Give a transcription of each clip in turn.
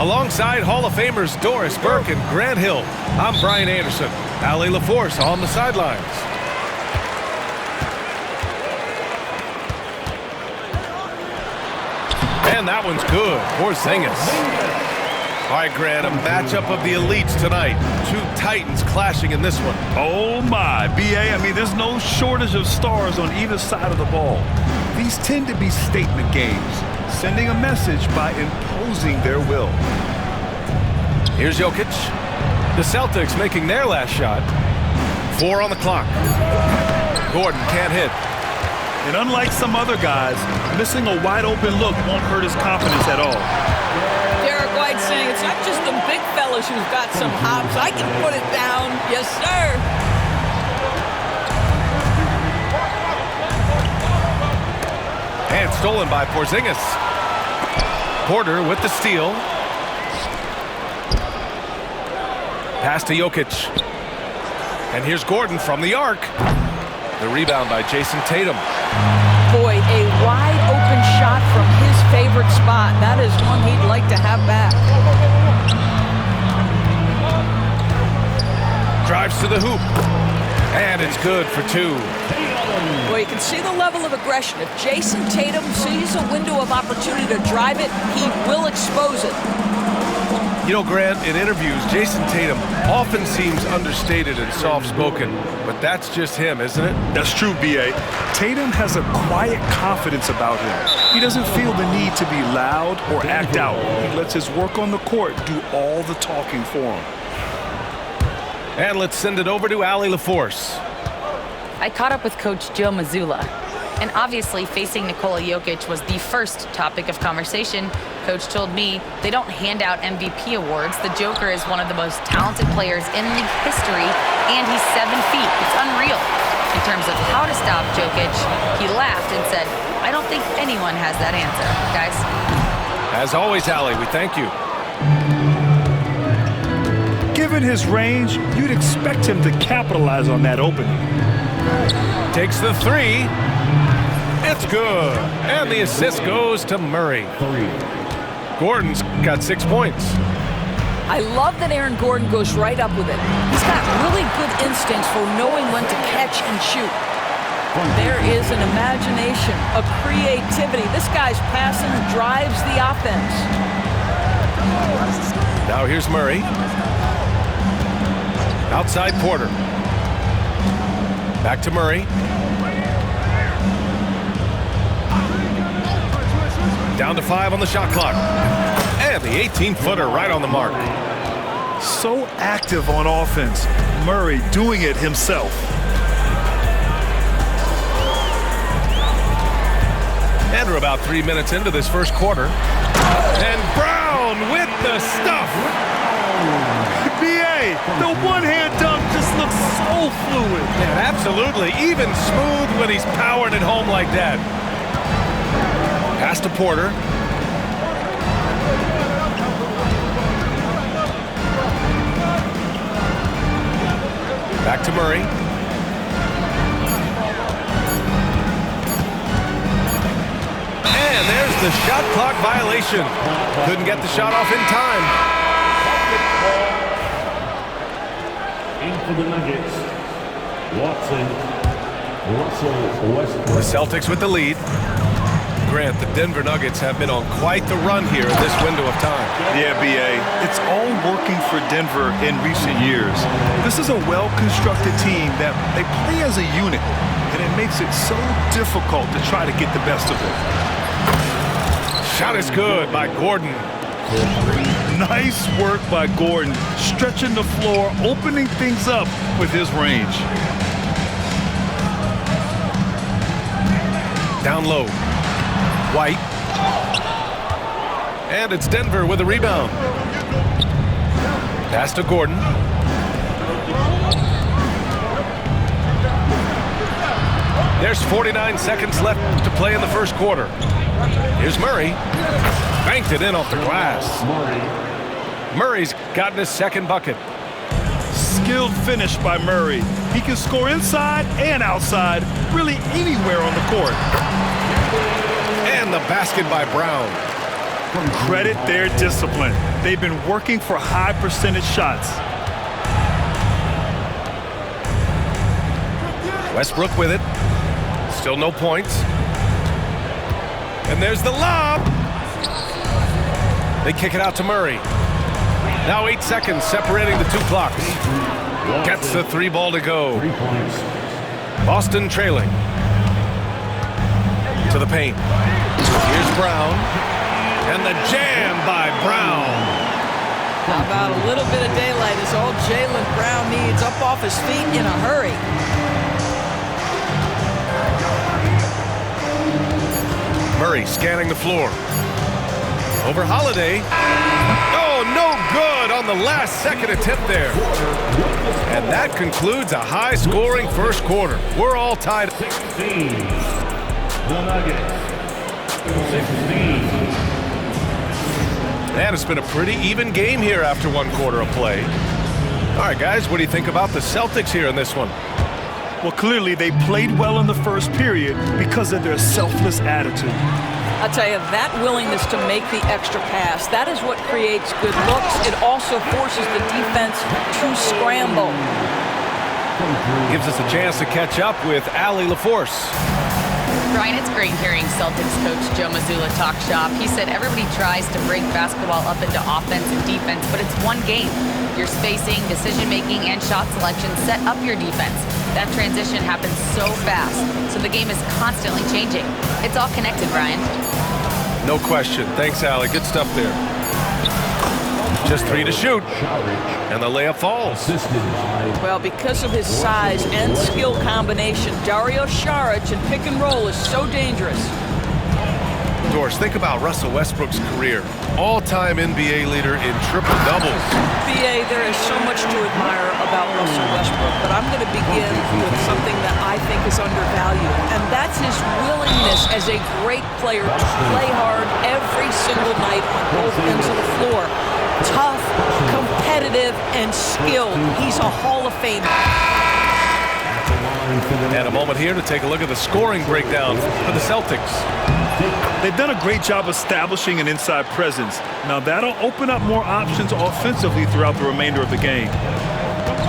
Alongside Hall of Famers Doris Burke and Grant Hill, I'm Brian Anderson. Allie LaForce on the sidelines. And that one's good. Porzingis. All right, Grant, a matchup of the elites tonight. Two titans clashing in this one. Oh, my. B.A., I mean, there's no shortage of stars on either side of the ball. These tend to be statement games, sending a message by imposing their will. Here's Jokic. The Celtics making their last shot. 4 on the clock. Gordon can't hit. And unlike some other guys, missing a wide-open look won't hurt his confidence at all. Derek White saying it's not just the big fellas who've got some hops. I can put it down. Yes, sir. And stolen by Porzingis. Porter with the steal. Pass to Jokic. And here's Gordon from the arc. The rebound by Jason Tatum. Boy, a wide open shot from his favorite spot. That is one he'd like to have back. Drives to the hoop. And it's good for 2. Well, you can see the level of aggression. If Jason Tatum sees a window of opportunity to drive it, he will expose it. You know, Grant, in interviews, Jason Tatum often seems understated and soft-spoken, but that's just him, isn't it? That's true, B.A. Tatum has a quiet confidence about him. He doesn't feel the need to be loud or act out. He lets his work on the court do all the talking for him. And let's send it over to Allie LaForce. I caught up with Coach Joe Mazzulla, and obviously facing Nikola Jokic was the first topic of conversation. Coach told me they don't hand out MVP awards. The Joker is one of the most talented players in league history, and he's 7 feet. It's unreal. In terms of how to stop Jokic, he laughed and said, I don't think anyone has that answer, guys. As always, Allie, we thank you. Given his range, you'd expect him to capitalize on that opening. Takes the 3. It's good. And the assist goes to Murray. Gordon's got 6 points. I love that Aaron Gordon goes right up with it. He's got really good instincts for knowing when to catch and shoot. There is an imagination, a creativity. This guy's passing drives the offense. Now here's Murray. Outside Porter. Back to Murray. Down to 5 on the shot clock. And the 18-footer right on the mark. So active on offense. Murray doing it himself. And we're about 3 minutes into this first quarter. And Brown with the stuff. B.A., the one-hand dunk just looks so fluid. And absolutely, even smooth when he's powering it home like that. Pass to Porter. Back to Murray. And there's the shot clock violation. Couldn't get the shot off in time. In for the Nuggets, Russell Westbrook. The Celtics with the lead. Grant, the Denver Nuggets have been on quite the run here in this window of time. Yeah, B.A., it's all working for Denver in recent years. This is a well-constructed team that they play as a unit, and it makes it so difficult to try to get the best of it. Shot is good by Gordon. Nice work by Gordon, stretching the floor, opening things up with his range. Down low. White. And it's Denver with a rebound. Pass to Gordon. There's 49 seconds left to play in the first quarter. Here's Murray. Banked it in off the glass. Murray's gotten his second bucket. Skilled finish by Murray. He can score inside and outside, really anywhere on the court. And the basket by Brown. Credit their discipline. They've been working for high percentage shots. Westbrook with it. Still no points. And there's the lob. They kick it out to Murray. Now 8 seconds separating the two clocks. Gets the 3 ball to go. Boston trailing. To the paint. Here's Brown. And the jam by Brown. How about a little bit of daylight is all Jaylen Brown needs, up off his feet in a hurry. Murray scanning the floor. Over Holiday. Oh, no good on the last second attempt there. And that concludes a high-scoring first quarter. We're all tied. 16. The Nuggets. 16. And it's been a pretty even game here after 1 quarter of play. All right, guys, what do you think about the Celtics here in this one? Well, clearly they played well in the first period because of their selfless attitude. I tell you, that willingness to make the extra pass, that is what creates good looks. It also forces the defense to scramble. Gives us a chance to catch up with Allie LaForce. Brian, it's great hearing Celtics coach Joe Mazzulla talk shop. He said everybody tries to break basketball up into offense and defense, but it's one game. Your spacing, decision-making, and shot selection set up your defense. That transition happens so fast, so the game is constantly changing. It's all connected, Brian. No question. Thanks, Allie. Good stuff there. Just 3 to shoot. And the layup falls. Well, because of his size and skill combination, Dario Saric in pick and roll is so dangerous. Doris, think about Russell Westbrook's career. All-time NBA leader in triple-doubles. BA, there is so much to admire about Russell Westbrook, but I'm going to begin with something that I think is undervalued, and that's his willingness as a great player to play hard every single night on both ends of the floor. Tough, competitive, and skilled. He's a Hall of Famer. And a moment here to take a look at the scoring breakdown for the Celtics. They've done a great job establishing an inside presence. Now that'll open up more options offensively throughout the remainder of the game.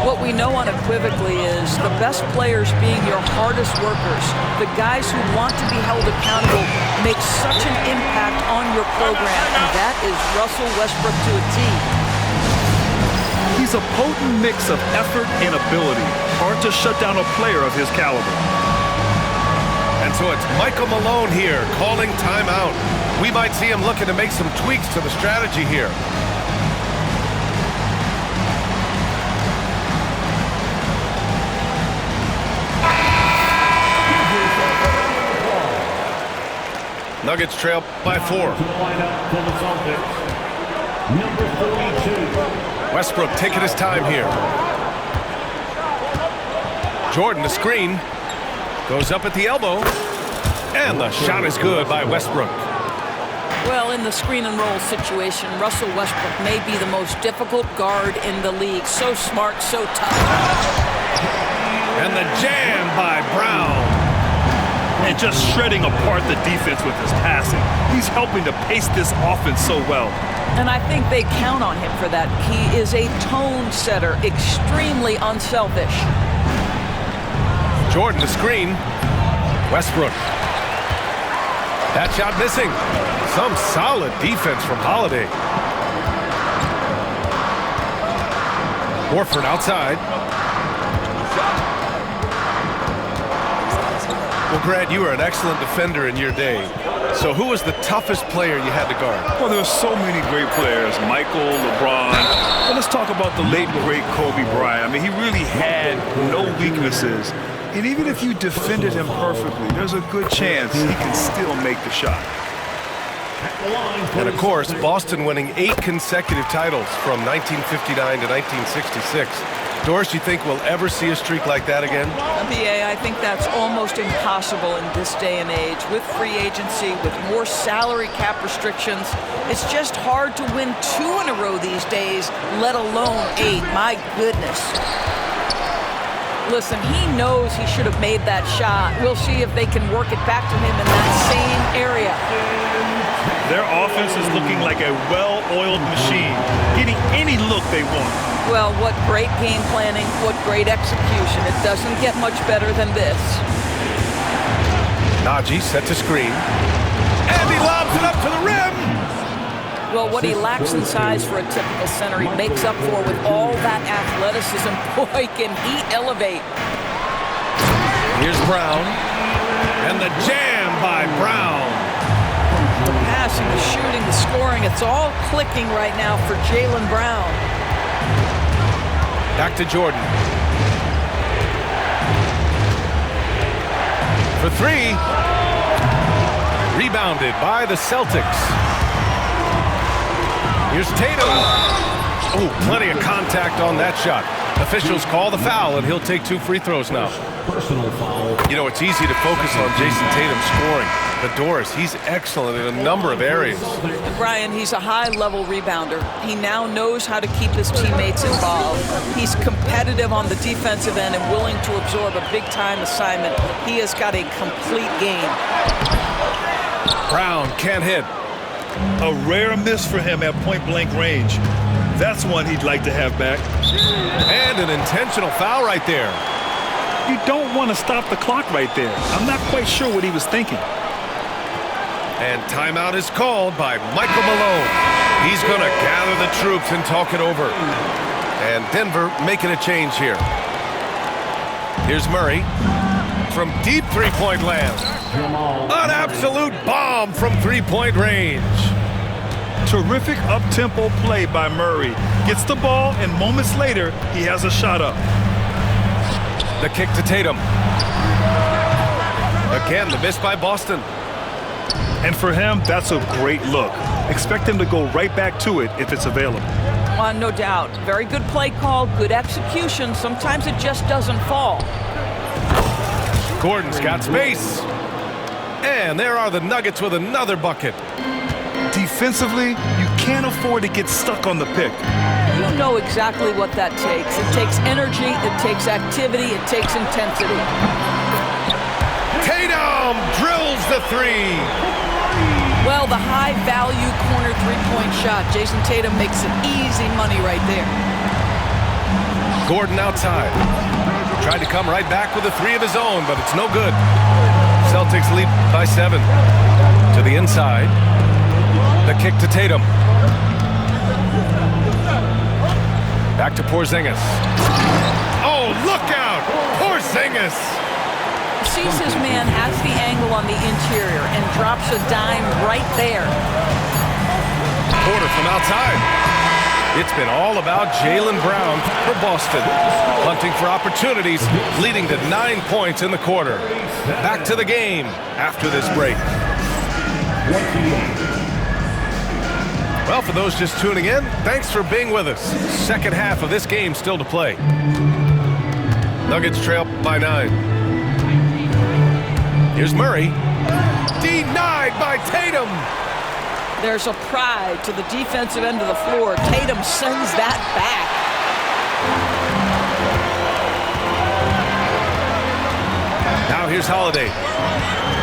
What we know unequivocally is the best players being your hardest workers, the guys who want to be held accountable, make such an impact on your program, and that is Russell Westbrook to a T. He's a potent mix of effort and ability. Hard to shut down a player of his caliber. And so it's Michael Malone here calling timeout. We might see him looking to make some tweaks to the strategy here. Nuggets trail by 4. Number 42. Westbrook taking his time here. Jordan, the screen. Goes up at the elbow. And the shot is good by Westbrook. Well, in the screen and roll situation, Russell Westbrook may be the most difficult guard in the league. So smart, so tough. And the jam by Brown. And just shredding apart the defense with his passing. He's helping to pace this offense so well. And I think they count on him for that. He is a tone setter, extremely unselfish. Jordan, the screen. Westbrook. That shot missing. Some solid defense from Holiday. Horford outside. Well, Grant, you were an excellent defender in your day. So who was the toughest player you had to guard? Well, there were so many great players. Michael, LeBron. Well, let's talk about the late, great Kobe Bryant. I mean, he really had no weaknesses. And even if you defended him perfectly, there's a good chance he can still make the shot. And, of course, Boston winning 8 consecutive titles from 1959 to 1966. Doris, you think we'll ever see a streak like that again? BA, I think that's almost impossible in this day and age. With free agency, with more salary cap restrictions, it's just hard to win 2 in a row these days, let alone 8. My goodness. Listen, he knows he should have made that shot. We'll see if they can work it back to him in that same area. Their offense is looking like a well-oiled machine, getting any look they want. Well, what great game planning, what great execution. It doesn't get much better than this. Najee sets a screen. And he lobs it up to the rim. Well, what he lacks in size for a typical center, he makes up for with all that athleticism. Boy, can he elevate. Here's Brown. And the jam by Brown. The passing, the shooting, the scoring, it's all clicking right now for Jaylen Brown. Back to Jordan. For three. Rebounded by the Celtics. Here's Tatum. Oh, plenty of contact on that shot. Officials call the foul, and he'll take 2 free throws now. Personal foul. You know, it's easy to focus on Jason Tatum scoring. But Doris, he's excellent in a number of areas. And Brian, he's a high-level rebounder. He now knows how to keep his teammates involved. He's competitive on the defensive end and willing to absorb a big-time assignment. He has got a complete game. Brown can't hit. A rare miss for him at point-blank range. That's one he'd like to have back. And an intentional foul right there. You don't want to stop the clock right there. I'm not quite sure what he was thinking. And timeout is called by Michael Malone. He's going to gather the troops and talk it over. And Denver making a change here. Here's Murray from deep three-point land. An absolute bomb from three-point range. Terrific up-tempo play by Murray. Gets the ball, and moments later, he has a shot up. The kick to Tatum. Again, the miss by Boston. And for him, that's a great look. Expect him to go right back to it if it's available. No doubt. Very good play call, good execution. Sometimes it just doesn't fall. Gordon's got space. And there are the Nuggets with another bucket. Defensively, you can't afford to get stuck on the pick. You know exactly what that takes. It takes energy, it takes activity, it takes intensity. Tatum drills the three. Well, the high-value corner three-point shot. Jason Tatum makes it easy money right there. Gordon outside. Tried to come right back with a three of his own, but it's no good. Celtics lead by 7. To the inside. The kick to Tatum. Back to Porzingis. Oh, look out! Porzingis! Sees his man, has the angle on the interior, and drops a dime right there. Porter from outside. It's been all about Jaylen Brown for Boston. Hunting for opportunities, leading to 9 points in the quarter. Back to the game after this break. Well, for those just tuning in, thanks for being with us. Second half of this game still to play. Nuggets trail by 9. Here's Murray. Denied by Tatum. There's a pride to the defensive end of the floor. Tatum sends that back. Now here's Holiday.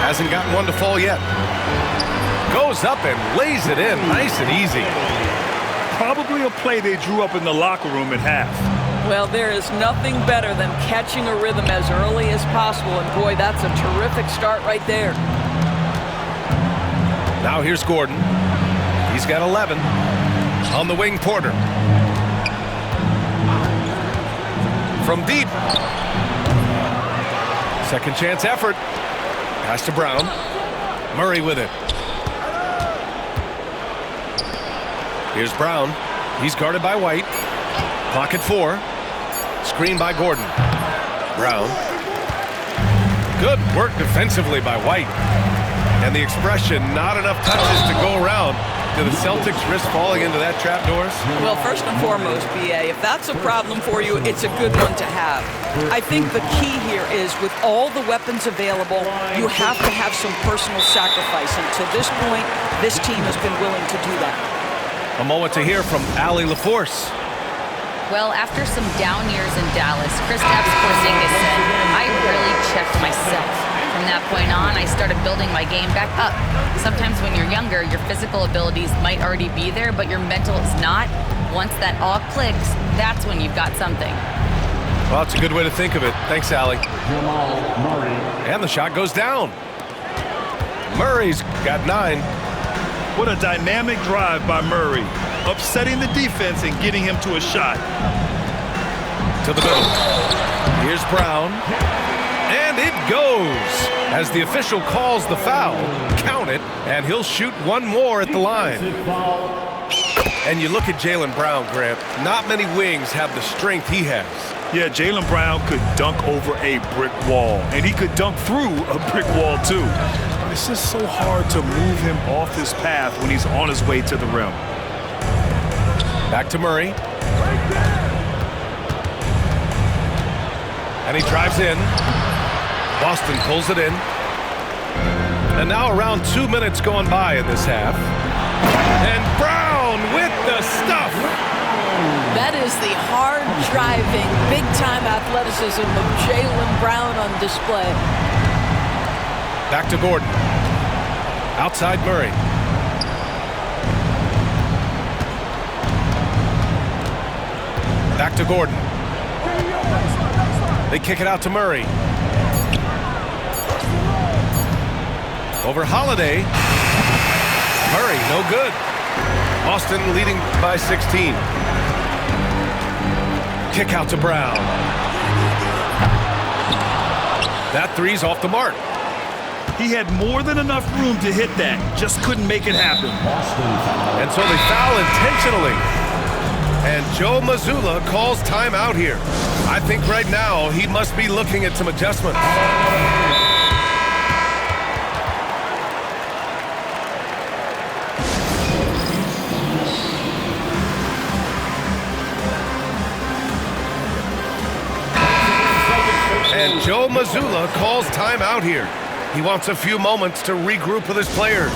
Hasn't gotten one to fall yet. Goes up and lays it in nice and easy. Probably a play they drew up in the locker room at half. Well, there is nothing better than catching a rhythm as early as possible, and boy, that's a terrific start right there. Now here's Gordon. He's got 11. On the wing, Porter. From deep. Second chance effort. Pass to Brown. Murray with it. Here's Brown. He's guarded by White. Pocket 4. Screen by Gordon. Brown. Good work defensively by White. And the expression, not enough touches to go around. Do the Celtics risk falling into that trap, Doris? Well, first and foremost, BA, if that's a problem for you, it's a good one to have. I think the key here is with all the weapons available, you have to have some personal sacrifice. And to this point, this team has been willing to do that. A moment to hear from Allie LaForce. Well, after some down years in Dallas, Kristaps Porzingis said, I really checked myself. From that point on, I started building my game back up. Sometimes when you're younger, your physical abilities might already be there, but your mental is not. Once that all clicks, that's when you've got something. Well, it's a good way to think of it. Thanks, Allie. Jamal Murray. And the shot goes down. Murray's got 9. What a dynamic drive by Murray, upsetting the defense and getting him to a shot. To the middle. Here's Brown. And it goes. As the official calls the foul, count it, and he'll shoot one more at the line. And you look at Jaylen Brown, Grant. Not many wings have the strength he has. Yeah, Jaylen Brown could dunk over a brick wall, and he could dunk through a brick wall, too. It's just so hard to move him off his path when he's on his way to the rim. Back to Murray. And he drives in. Boston pulls it in. And now around 2 minutes gone by in this half. And Brown with the stuff. That is the hard-driving, big-time athleticism of Jaylen Brown on display. Back to Gordon. Outside Murray. Back to Gordon. They kick it out to Murray. Over Holiday. Murray, no good. Boston leading by 16. Kick out to Brown. That three's off the mark. He had more than enough room to hit that, just couldn't make it happen. And so they foul intentionally. And Joe Mazzulla calls timeout here. I think right now he must be looking at some adjustments. And Joe Mazzulla calls timeout here. He wants a few moments to regroup with his players.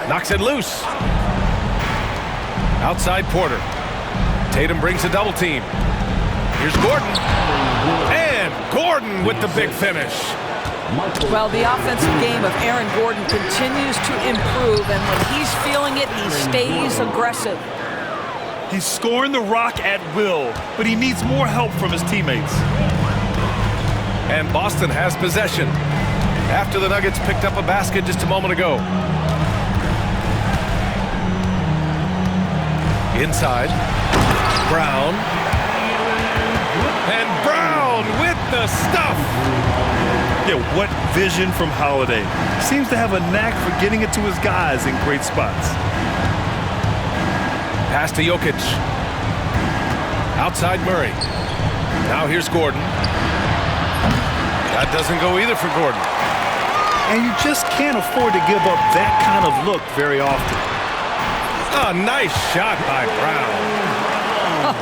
Knocks it loose. Outside Porter. Tatum brings a double team. Here's Gordon. And Gordon with the big finish. Well, the offensive game of Aaron Gordon continues to improve, and when he's feeling it, he stays aggressive. He's scoring the rock at will, but he needs more help from his teammates. And Boston has possession after the Nuggets picked up a basket just a moment ago. Inside. Brown. And Brown with the stuff. Yeah, what vision from Holiday. Seems to have a knack for getting it to his guys in great spots. Pass to Jokic. Outside Murray. Now here's Gordon. That doesn't go either for Gordon. And you just can't afford to give up that kind of look very often. A nice shot by Brown.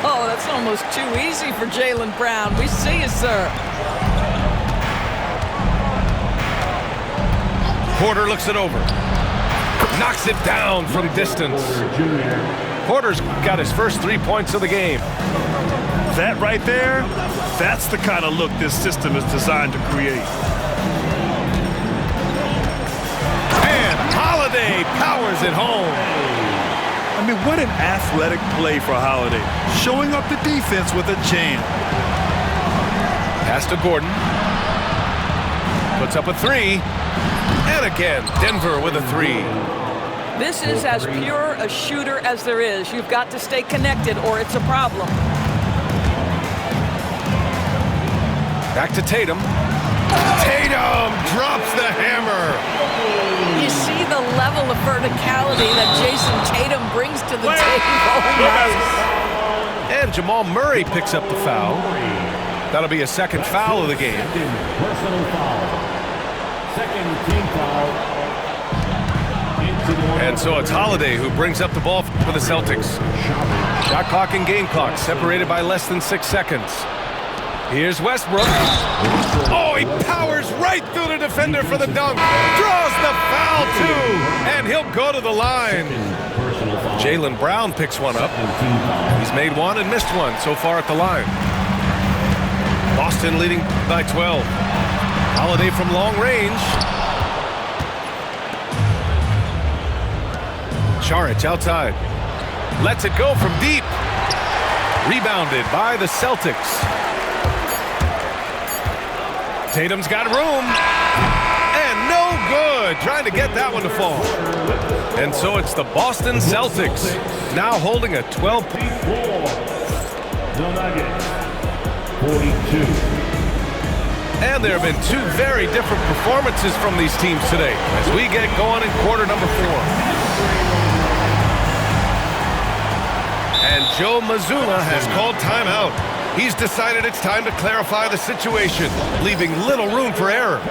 Oh, that's almost too easy for Jaylen Brown. We see you, sir. Porter looks it over. Knocks it down from distance. Porter's got his first 3 points of the game. That right there, that's the kind of look this system is designed to create. And Holiday powers it home. I mean, what an athletic play for Holiday. Showing up the defense with a jam. Pass to Gordon. Puts up a 3. And again, Denver with a 3. This is as pure a shooter as there is. You've got to stay connected or it's a problem. Back to Tatum. Tatum drops the hammer. You see the level of verticality that Jason Tatum brings to the table. And Jamal Murray picks up the foul. That'll be a second foul of the game. Personal foul. Second team foul. And so it's Holiday who brings up the ball for the Celtics. Shot clock and game clock separated by less than 6 seconds. Here's Westbrook. Oh, he powers right through the defender for the dunk. Draws the foul, too. And he'll go to the line. Jaylen Brown picks one up. He's made one and missed one so far at the line. Boston leading by 12. Holiday from long range. Charic outside. Lets it go from deep. Rebounded by the Celtics. Tatum's got room. And no good. Trying to get that one to fall. And so it's the Boston Celtics now holding a 12. The Nuggets, 42. And there have been two very different performances from these teams today as we get going in quarter number 4. And Joe Mazzulla has called timeout. He's decided it's time to clarify the situation, leaving little room for error.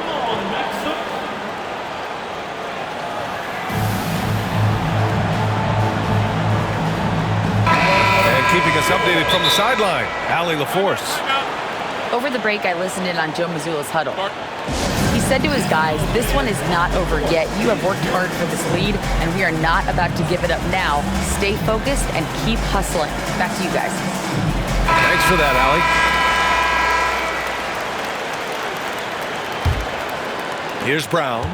And keeping us updated from the sideline, Allie LaForce. Over the break, I listened in on Joe Mazzulla's huddle. He said to his guys, this one is not over yet. You have worked hard for this lead, and we are not about to give it up now. Stay focused and keep hustling. Back to you guys. Thanks for that, Allie. Here's Brown.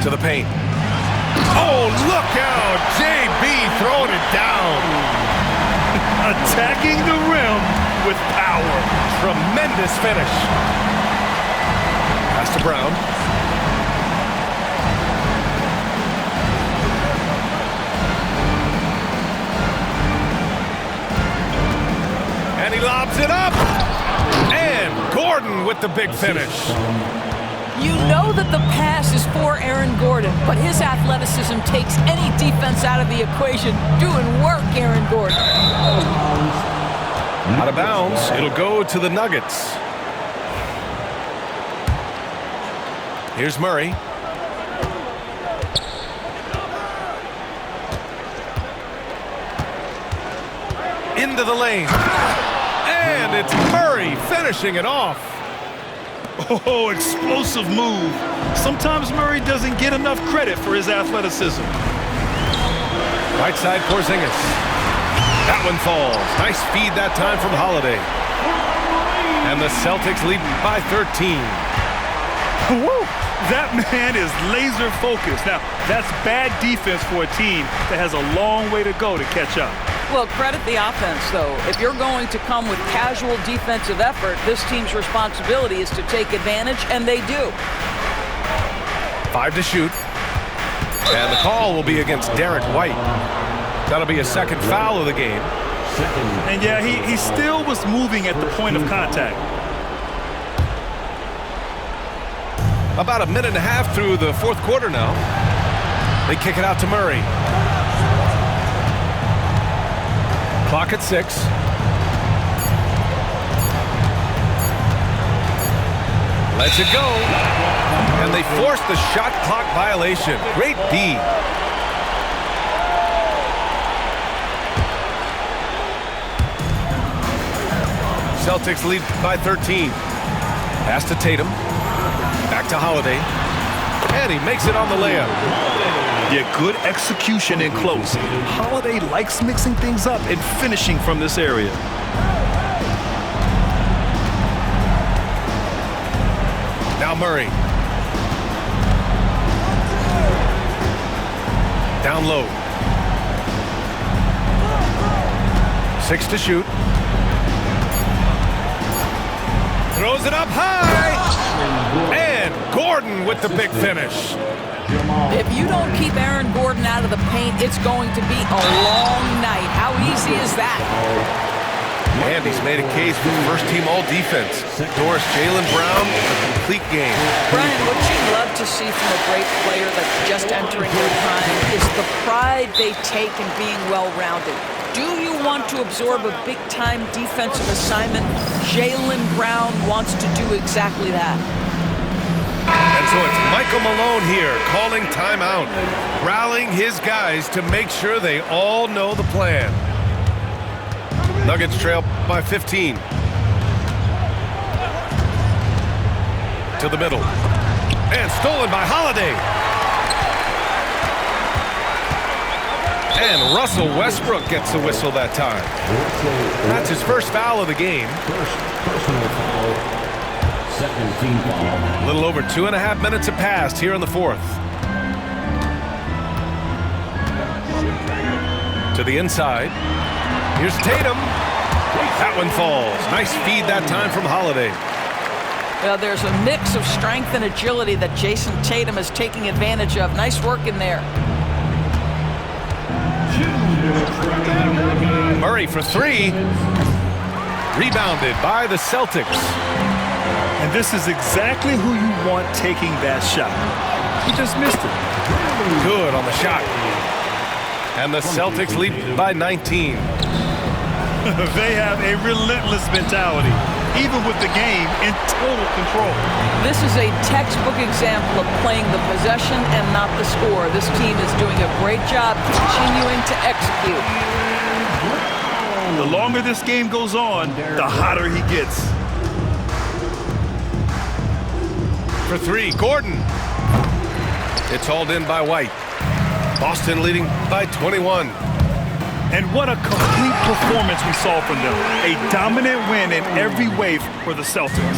To the paint. Oh, look out! JB throwing it down. Attacking the rim with power. Tremendous finish. Pass to Brown. And he lobs it up. And Gordon with the big finish. You know that the pass is for Aaron Gordon, but his athleticism takes any defense out of the equation. Doing work, Aaron Gordon. Out of bounds. It'll go to the Nuggets. Here's Murray. Into the lane. And it's Murray finishing it off. Oh, explosive move. Sometimes Murray doesn't get enough credit for his athleticism. Right side Porzingis. That one falls. Nice feed that time from Holiday. And the Celtics lead by 13. Woo! That man is laser focused. Now, that's bad defense for a team that has a long way to go to catch up. Well, credit the offense, though. If you're going to come with casual defensive effort, this team's responsibility is to take advantage, and they do. 5 to shoot. And the call will be against Derek White. That'll be a second foul of the game. And yeah, he still was moving at the point of contact. About a minute and a half through the fourth quarter now. They kick it out to Murray. Clock at 6. Lets it go. And they force the shot clock violation. Great D. Celtics lead by 13. Pass to Tatum. Back to Holiday. And he makes it on the layup. Yeah, good execution in close. Holiday likes mixing things up and finishing from this area. Now Murray. Down low. 6 to shoot. Throws it up high. And Gordon with the big finish. If you don't keep Aaron Gordon out of the paint, it's going to be a long night. How easy is that? And he's made a case for first-team all-defense. Doris Jaylen Brown, a complete game. Brian, what you love to see from a great player that's just entering their prime is the pride they take in being well-rounded. Do you want to absorb a big-time defensive assignment? Jaylen Brown wants to do exactly that. And so it's Michael Malone here calling timeout, rallying his guys to make sure they all know the plan. Nuggets trail by 15. To the middle. And stolen by Holiday. And Russell Westbrook gets the whistle that time. That's his first foul of the game. First personal foul. Second team foul. A little over 2.5 minutes have passed here in the fourth. To the inside. Here's Tatum. That one falls. Nice feed that time from Holiday. Well, there's a mix of strength and agility that Jason Tatum is taking advantage of. Nice work in there. Murray for three. Rebounded by the Celtics. And this is exactly who you want taking that shot. He just missed it. Good on the shot. And the Celtics lead by 19. They have a relentless mentality, even with the game in total control. This is a textbook example of playing the possession and not the score. This team is doing a great job continuing to execute. The longer this game goes on, the hotter he gets. For three, Gordon. It's hauled in by White. Boston leading by 21. And what a complete performance we saw from them. A dominant win in every way for the Celtics.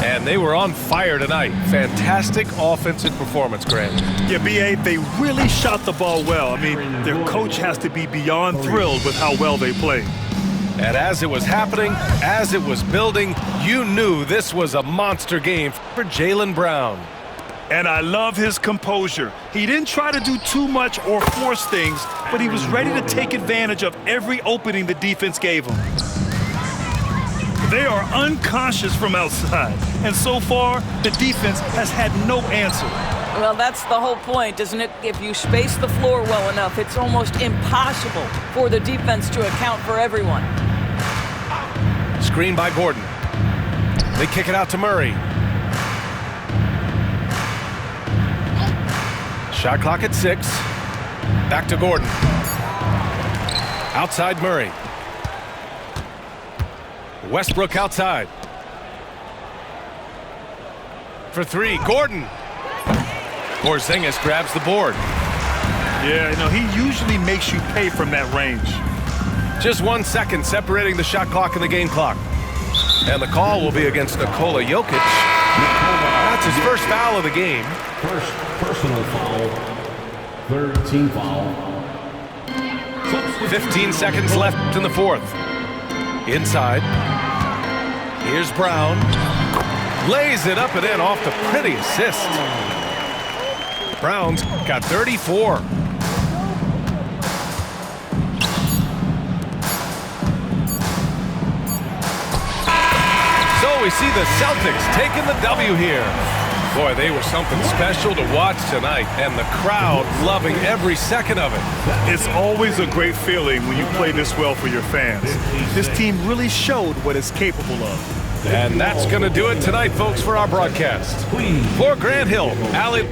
And they were on fire tonight. Fantastic offensive performance, Grant. Yeah, B.A., they really shot the ball well. I mean, their coach has to be beyond thrilled with how well they played. And as it was happening, as it was building, you knew this was a monster game for Jaylen Brown. And I love his composure. He didn't try to do too much or force things, but he was ready to take advantage of every opening the defense gave him. They are unconscious from outside, and so far, the defense has had no answer. Well, that's the whole point, isn't it? If you space the floor well enough, it's almost impossible for the defense to account for everyone. Screen by Gordon. They kick it out to Murray. Shot clock at 6. Back to Gordon. Outside Murray. Westbrook outside. For three, Gordon. Porzingis grabs the board. Yeah, you know, he usually makes you pay from that range. Just 1 second separating the shot clock and the game clock. And the call will be against Nikola Jokic. That's his first foul of the game. First personal foul. Third team foul. 15 seconds left in the fourth. Inside. Here's Brown. Lays it up and in off the pretty assist. Brown's got 34. So we see the Celtics taking the W here. Boy, they were something special to watch tonight, and the crowd loving every second of it. It's always a great feeling when you play this well for your fans. This team really showed what it's capable of. And that's going to do it tonight, folks, for our broadcast. For Grant Hill, Allie